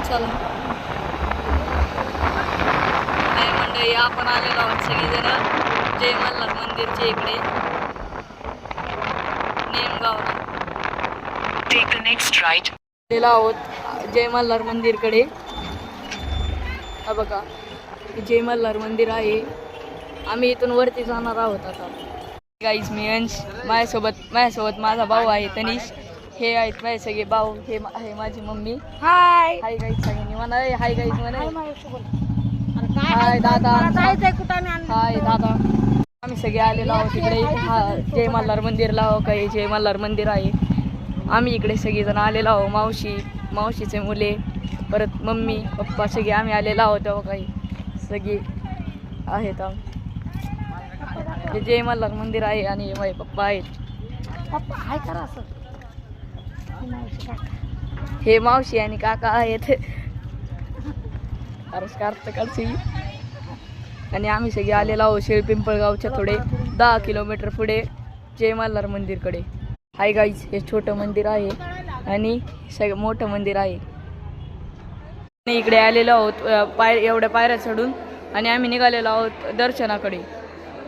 चला काय मंडळी, आपण आलेलो आहोत सगळीजण जय मल्हार मंदिरच्या इकडे नेमगावला. Take the next right. आलेलो आहोत जय मल्हार मंदिरकडे. हा बघा जय मल्हार मंदिर आहे. आम्ही इथून वरती जाणार आहोत आता. गाईज मी अंश, माझ्यासोबत माझा भाऊ आहे तनिष. हे आहेत माझे सगळे भाऊ. हे आहे माझी मम्मी. हाय हाय गाईज सगळ्यांनी म्हणा. हाय गाईज म्हणा. हाय दादा. हाय दादा. आम्ही सगळे आलेलो आहोत इकडे. हा जय मल्हार मंदिरला हो काही जय मल्हार मंदिर आहे. आम्ही इकडे सगळेजण आलेलो आहो. मावशीचे मुले, परत मम्मी पप्पा सगळे आम्ही आलेलो आहोत. तेव्हा काही सगळे आहेत. हे जय मल्हार मंदिर आहे आणि हे माझे पप्पा आहेत. पप्पा हाय करा असं. हे मावशी आणि काका आहेत. आणि आम्ही सगळे आलेलो आहोत शेळपिंपळगावच्या थोडे 10 किलोमीटर पुढे जय मल्हार मंदिरकडे. हाय गाईज, हे छोटं मंदिर आहे आणि मोठं मंदिर आहे. इकडे आलेलो आहोत एवढ्या पायऱ्या चढून आणि आम्ही निघालेलो आहोत दर्शनाकडे.